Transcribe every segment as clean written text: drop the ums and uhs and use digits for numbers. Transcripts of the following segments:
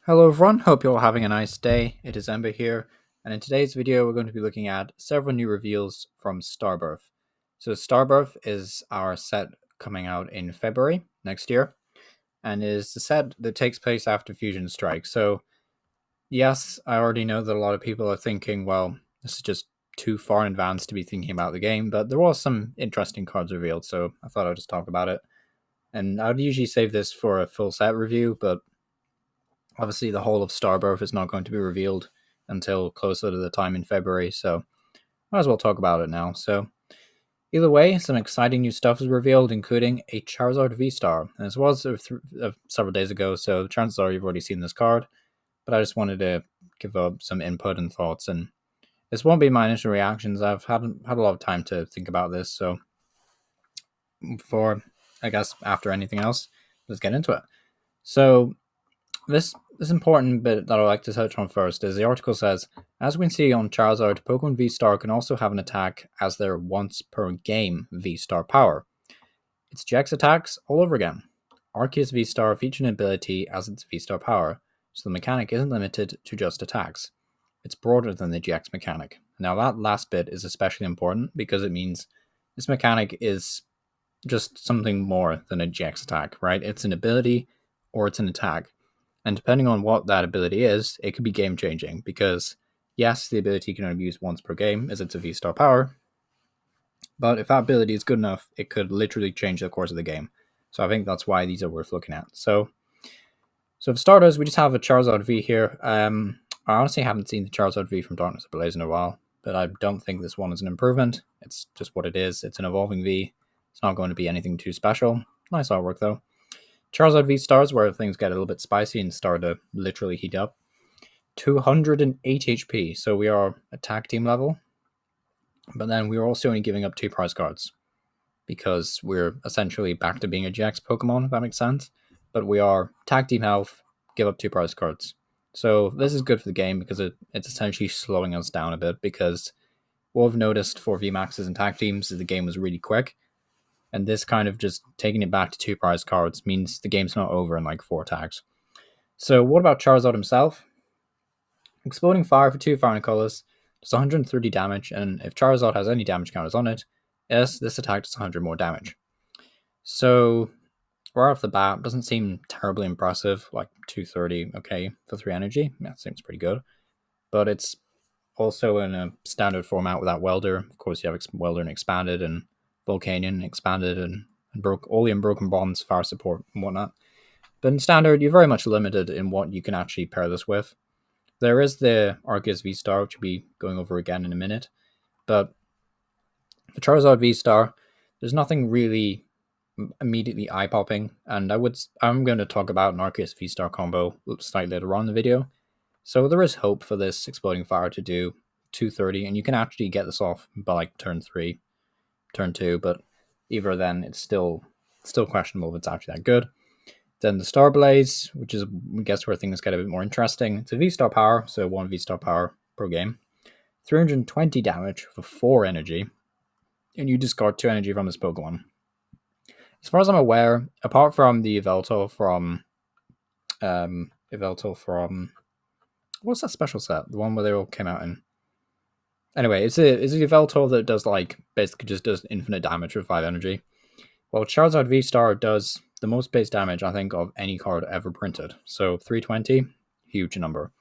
Hello everyone, hope you're all having a nice day. It is Ember here, and in today's video we're going to be looking at several new reveals from Starbirth. So Starbirth is our set coming out in February next year, and is the set that takes place after Fusion Strike. So yes, I already know that a lot of people are thinking, well, this is just too far in advance to be thinking about the game, but there was some interesting cards revealed, so I thought I'd just talk about it. And I would usually save this for a full set review, but obviously the whole of Starbirth is not going to be revealed until closer to the time in February, so might as well talk about it now. So either way, some exciting new stuff is revealed, including a Charizard Vstar. And this was several days ago, so chances are you've already seen this card, but I just wanted to give up some input and thoughts, and this won't be my initial reactions. I've had a lot of time to think about this, so before, I guess, after anything else, let's get into it. So this important bit that I'd like to touch on first is the article says, as we can see on Charizard, Pokemon V-Star can also have an attack as their once per game V-Star power. It's GX attacks all over again. Arceus V-Star features an ability as its V-Star power, so the mechanic isn't limited to just attacks. It's broader than the GX mechanic. Now that last bit is especially important because it means this mechanic is just something more than a GX attack, right? It's an ability or it's an attack. And depending on what that ability is, it could be game changing because, yes, the ability can only be used once per game as it's a V-Star power, but if that ability is good enough, it could literally change the course of the game. So I think that's why these are worth looking at. So for starters, we just have a Charizard V here. I honestly haven't seen the Charizard V from Darkness Ablaze in a while, but I don't think this one is an improvement. It's just what it is. It's an evolving V. It's not going to be anything too special. Nice artwork though. Charizard V stars where things get a little bit spicy and start to literally heat up. 208 HP, so we are attack team level, but then we're also only giving up 2 prize cards because we're essentially back to being a GX Pokemon, if that makes sense. But we are tag team health, give up 2 prize cards. So this is good for the game because it's essentially slowing us down a bit, because what I've noticed for VMAXs and tag teams is the game was really quick. And this kind of just taking it back to 2 prize cards means the game's not over in like 4 tags. So what about Charizard himself? Exploding Fire for 2 fire and colorless does 130 damage, and if Charizard has any damage counters on it, yes, this attack does 100 more damage. So right off the bat, doesn't seem terribly impressive, like 230, okay, for 3 energy, that seems pretty good. But it's also in a standard format without Welder. Of course, you have Welder and Expanded, and Volcanion Expanded, and all the Unbroken Bonds, fire support, and whatnot. But in Standard, you're very much limited in what you can actually pair this with. There is the Arceus V-Star, which we'll be going over again in a minute. But the Charizard V-Star, there's nothing really immediately eye-popping. And I'm going to talk about an Arceus V-Star combo slightly later on in the video. So there is hope for this Exploding Fire to do 230, and you can actually get this off by like turn 3, turn 2, but either then it's still questionable if it's actually that good. Then the Star Blaze, which is, I guess, where things get a bit more interesting. It's a V-Star power, so 1 V-Star power per game. 320 damage for 4 energy, and you discard 2 energy from this Pokemon. As far as I'm aware, apart from the Yveltal from what's that special set? The one where they all came out in. Anyway, it's a Yveltal that does like basically just does infinite damage with 5 energy. Well, Charizard V-Star does the most base damage, I think, of any card ever printed. So 320, huge number.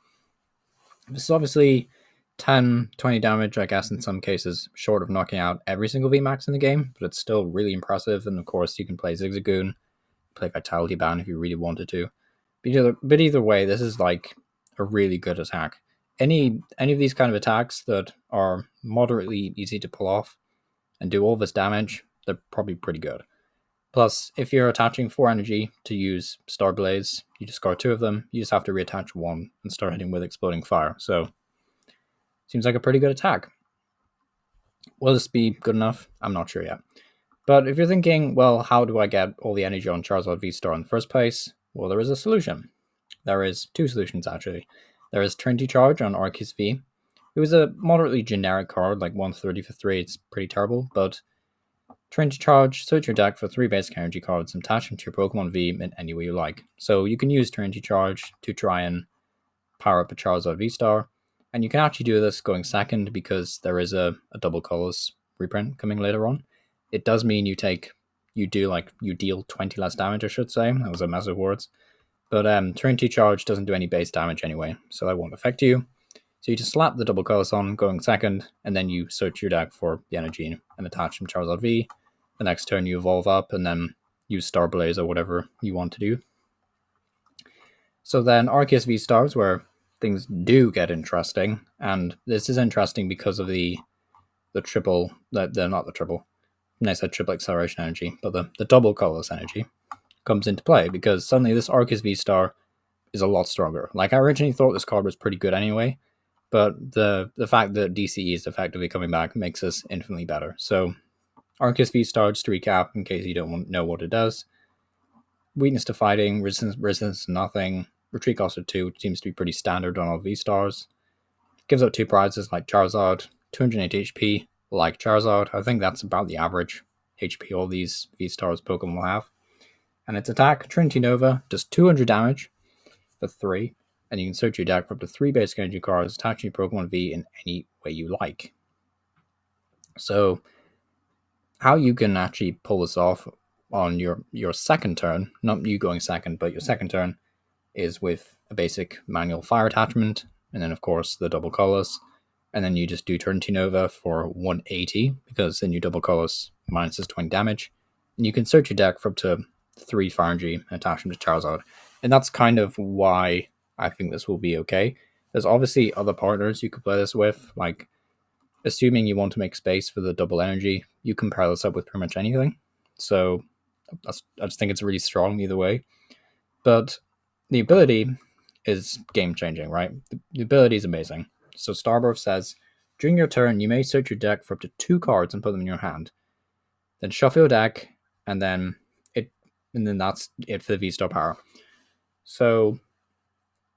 This is obviously 10, 20 damage, I guess, in some cases, short of knocking out every single VMAX in the game, but it's still really impressive. And of course, you can play Zigzagoon, play Vitality Band if you really wanted to. But either way, this is like a really good attack. Any of these kind of attacks that are moderately easy to pull off and do all this damage, they're probably pretty good. Plus, if you're attaching 4 energy to use Star Blaze, you discard 2 of them, you just have to reattach 1 and start hitting with Exploding Fire. So, seems like a pretty good attack. Will this be good enough? I'm not sure yet. But if you're thinking, well, how do I get all the energy on Charizard V-Star in the first place? Well, there is a solution. There is 2 solutions, actually. There is Trinity Charge on Arceus V. It was a moderately generic card, like 130 for 3, it's pretty terrible, but Trinity Charge, search your deck for 3 basic energy cards and attach them to your Pokemon V in any way you like. So you can use Trinity Charge to try and power up a Charizard Vstar. And you can actually do this going second because there is a double colorless reprint coming later on. It does mean you deal 20 less damage, I should say. That was a mess of words. But turn 2 charge doesn't do any base damage anyway, so that won't affect you. So you just slap the double colorless on going second, and then you search your deck for the energy and attach some Charizard V. The next turn you evolve up, and then use Star Blaze or whatever you want to do. So then Arceus Vstar is where things do get interesting, and this is interesting because of the triple, not the triple, I said triple acceleration energy, but the double colorless energy comes into play because suddenly this Arceus Vstar is a lot stronger. Like, I originally thought this card was pretty good anyway, but the fact that DCE is effectively coming back makes this infinitely better. So Arceus Vstar, just to recap in case you don't know what it does: weakness to fighting, resistance to nothing, retreat cost of 2, which seems to be pretty standard on all V-Stars. Gives out 2 prizes like Charizard, 280 HP like Charizard. I think that's about the average HP all these V-Stars Pokemon will have. And its attack, Trinity Nova, does 200 damage for 3, and you can search your deck for up to 3 basic energy cards, attaching your Pokemon V in any way you like. So, how you can actually pull this off on your second turn, not you going second, but your second turn, is with a basic manual fire attachment, and then of course the double colorless, and then you just do Trinity Nova for 180, because then you double colorless minuses 20 damage, and you can search your deck for up to 3 fire energy and attach them to Charizard. And that's kind of why I think this will be okay. There's obviously other partners you could play this with, like, assuming you want to make space for the double energy, you can pair this up with pretty much anything. So I just think it's really strong either way. But the ability is game-changing, right? The ability is amazing. So Starbirth says, during your turn, you may search your deck for up to 2 cards and put them in your hand. Then shuffle your deck, and then that's it for the V-Star power. So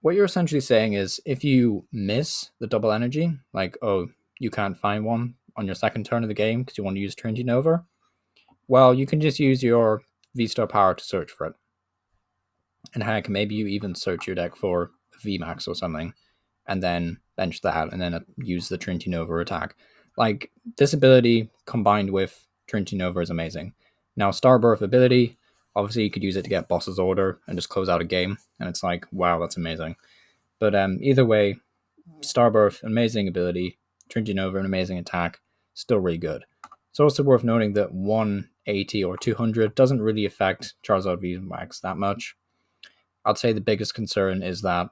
what you're essentially saying is, if you miss the double energy, like, oh, you can't find one on your second turn of the game because you want to use Trinity Nova, well, you can just use your V-Star power to search for it. And heck, maybe you even search your deck for VMAX or something, and then bench that, and then use the Trinity Nova attack. Like, this ability combined with Trinity Nova is amazing. Now, Starbirth ability, obviously you could use it to get Boss's Order and just close out a game, and it's like, wow, that's amazing. But either way, Starbirth, amazing ability, Trinity Nova, an amazing attack, still really good. It's also worth noting that 180 or 200 doesn't really affect Charizard VMAX that much. I'd say the biggest concern is that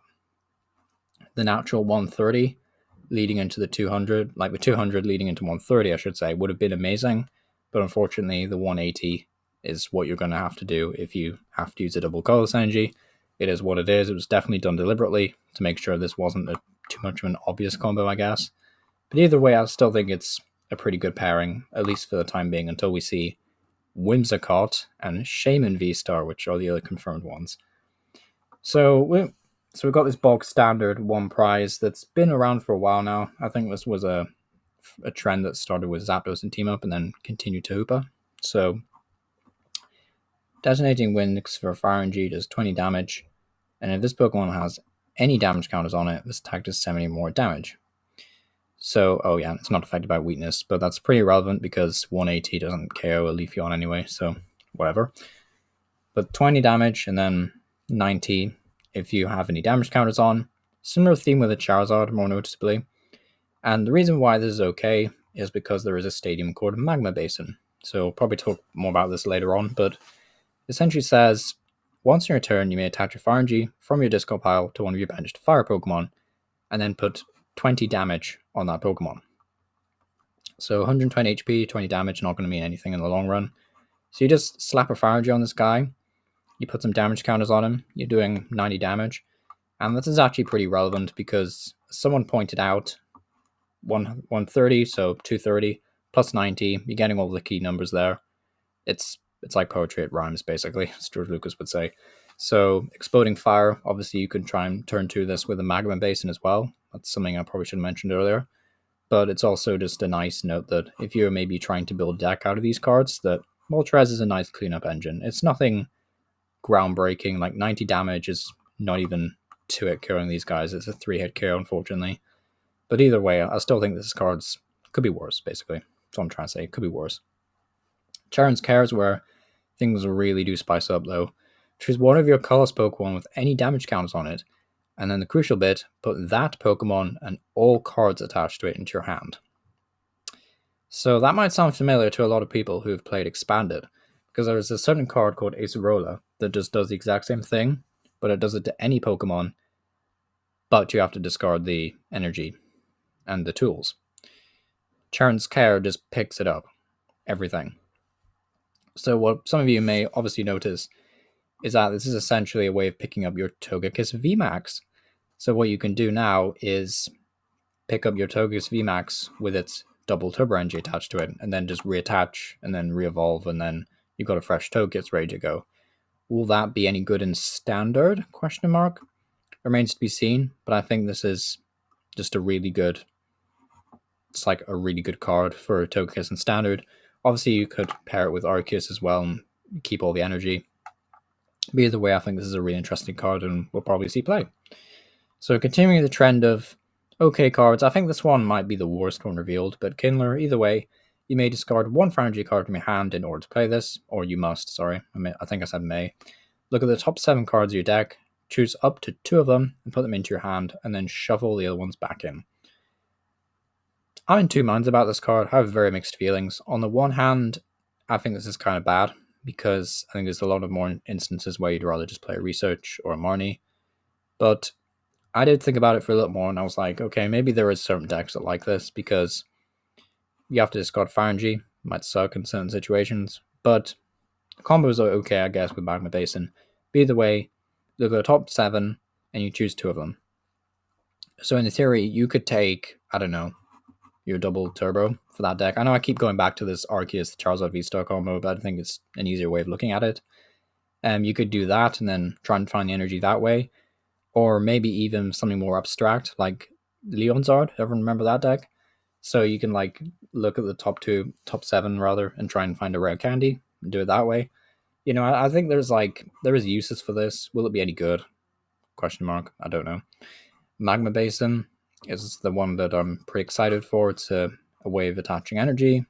the natural 130 leading into the 200, like the 200 leading into 130, I should say, would have been amazing. But unfortunately, the 180 is what you're going to have to do if you have to use a double colorless energy. It is what it is. It was definitely done deliberately to make sure this wasn't too much of an obvious combo, I guess. But either way, I still think it's a pretty good pairing, at least for the time being, until we see Whimsicott and Shaman V-Star, which are the other confirmed ones. So we've got this bog standard 1 prize that's been around for a while now. I think this was a trend that started with Zapdos and Team Up and then continued to Hoopa. So detonating Winx for Fire Energy does 20 damage, and if this Pokemon has any damage counters on it, this attack does 70 more damage. So, oh yeah, it's not affected by weakness, but that's pretty relevant because 180 doesn't KO a Leafeon anyway, so whatever. But 20 damage, and then 90 if you have any damage counters on. Similar theme with a Charizard, more noticeably. And the reason why this is okay is because there is a stadium called Magma Basin. So we'll probably talk more about this later on, but essentially says, once in your turn, you may attach a Fire Energy from your discard pile to one of your benched fire Pokemon, and then put 20 damage on that Pokemon. So 120 HP, 20 damage, not going to mean anything in the long run. So you just slap a Fire Energy on this guy, you put some damage counters on him, you're doing 90 damage. And this is actually pretty relevant because someone pointed out 130, so 230, plus 90, you're getting all the key numbers there. It's like poetry, it rhymes, basically, as George Lucas would say. So Exploding Fire, obviously you can try and turn to this with a Magma Basin as well. That's something I probably should have mentioned earlier. But it's also just a nice note that if you're maybe trying to build a deck out of these cards, that Moltres is a nice cleanup engine. It's nothing groundbreaking, like 90 damage is not even 2-hit killing these guys. It's a 3-hit KO, unfortunately. But either way, I still think this card's could be worse, basically. That's what I'm trying to say. It could be worse. Charon's Care is where things really do spice up, though. Choose one of your colorless Pokemon with any damage counters on it, and then the crucial bit, put that Pokemon and all cards attached to it into your hand. So that might sound familiar to a lot of people who have played Expanded, because there's a certain card called Acerola that just does the exact same thing, but it does it to any Pokemon, but you have to discard the energy and the tools. Charon's Care just picks it up, everything. So what some of you may obviously notice is that this is essentially a way of picking up your Togekiss VMAX. So what you can do now is pick up your Togekiss VMAX with its double turbo energy attached to it, and then just reattach and then re-evolve, and then you've got a fresh Togekiss ready to go. Will that be any good in Standard? Question mark. Remains to be seen, but I think this is just a really good. It's like a really good card for Togekiss in Standard. Obviously, you could pair it with Arceus as well and keep all the energy. But either way, I think this is a really interesting card, and we'll probably see play. So continuing the trend of okay cards, I think this one might be the worst one revealed, but Kindler, either way, you may discard one energy card from your hand in order to play this, or you must, sorry, I think I said may. Look at the top 7 cards of your deck, choose up to 2 of them, and put them into your hand, and then shuffle the other ones back in. I'm in 2 minds about this card. I have very mixed feelings. On the one hand, I think this is kind of bad, because I think there's a lot of more instances where you'd rather just play a Research or a Marnie, but I did think about it for a little more, and I was like, okay, maybe there is certain decks that like this, because you have to discard Pharangi. Might suck in certain situations, but combos are okay, I guess, with Magma Basin. But either way, look at the top 7, and you choose 2 of them. So in theory, you could take, I don't know, your double turbo for that deck. I know I keep going back to this Arceus Charizard Vstar combo, but I think it's an easier way of looking at it. You could do that and then try and find the energy that way. Or maybe even something more abstract, like Leonzard. Everyone remember that deck? So you can like look at the top 7 rather, and try and find a rare candy and do it that way. You know, I think there is uses for this. Will it be any good? Question mark. I don't know. Magma Basin is the one that I'm pretty excited for. It's a way of attaching energy.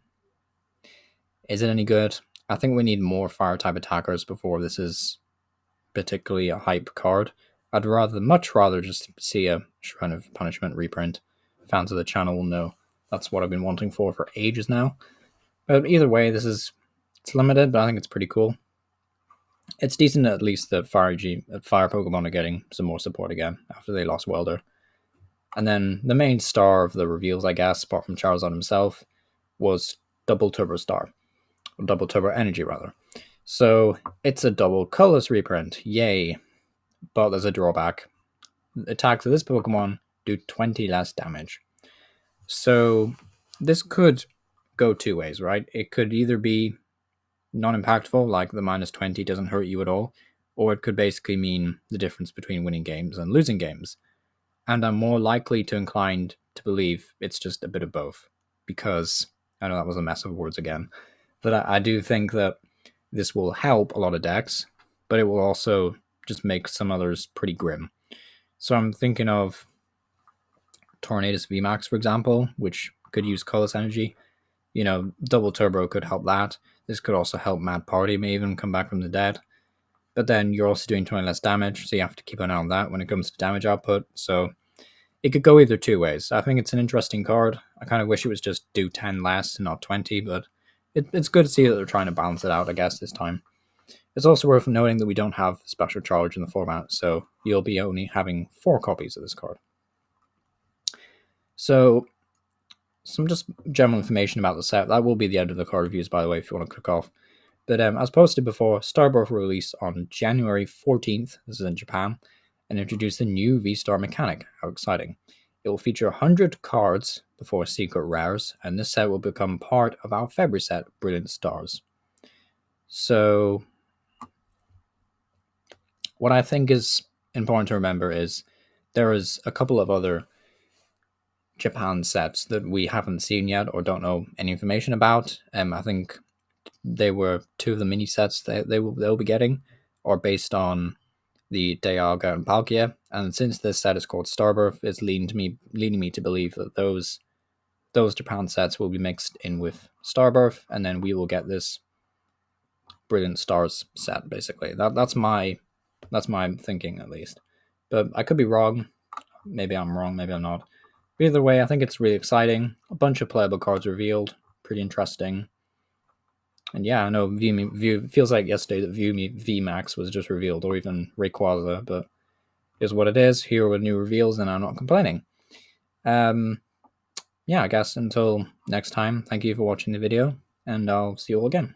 Is it any good? I think we need more fire type attackers before this is particularly a hype card. I'd much rather just see a Shrine of Punishment reprint. Fans of the channel will know that's what I've been wanting for ages now. But either way, it's limited, but I think it's pretty cool. It's decent at least that Fire Pokemon are getting some more support again after they lost Welder. And then the main star of the reveals, I guess, apart from Charizard himself, was Double Turbo Star. Or Double Turbo Energy, rather. So it's a double colorless reprint. Yay. But there's a drawback. Attacks of this Pokemon do 20 less damage. So this could go 2 ways, right? It could either be non-impactful, like the -20 doesn't hurt you at all, or it could basically mean the difference between winning games and losing games. And I'm more likely to inclined to believe it's just a bit of both, because I know that was a mess of words again, but I do think that this will help a lot of decks, but it will also just make some others pretty grim. So I'm thinking of Tornadus VMAX, for example, which could use colorless energy. You know, Double Turbo could help that. This could also help Mad Party may even come back from the dead. But then you're also doing 20 less damage, so you have to keep an eye on that when it comes to damage output. So it could go either 2 ways. I think it's an interesting card. I kind of wish it was just do 10 less and not 20, but it's good to see that they're trying to balance it out, I guess, this time. It's also worth noting that we don't have Special Charge in the format, so you'll be only having 4 copies of this card. So, some just general information about the set. That will be the end of the card reviews, by the way, if you want to click off. But as posted before, Starbirth will release on January 14th, this is in Japan, and introduce the new Vstar mechanic. How exciting. It will feature 100 cards before secret rares, and this set will become part of our February set, Brilliant Stars. So, what I think is important to remember is there is a couple of other Japan sets that we haven't seen yet or don't know any information about. I think they were 2 of the mini sets they'll be getting are based on the Dialga and Palkia, and since this set is called Starbirth, it's leading me to believe that those Japan sets will be mixed in with Starbirth, and then we will get this Brilliant Stars set. Basically, that's my thinking at least, but I could be wrong. Maybe I'm wrong. Maybe I'm not. But either way, I think it's really exciting. A bunch of playable cards revealed. Pretty interesting. And yeah, I know View feels like yesterday that VMAX was just revealed, or even Rayquaza, but is what it is. Here with new reveals, and I'm not complaining. Yeah, I guess until next time, thank you for watching the video, and I'll see you all again.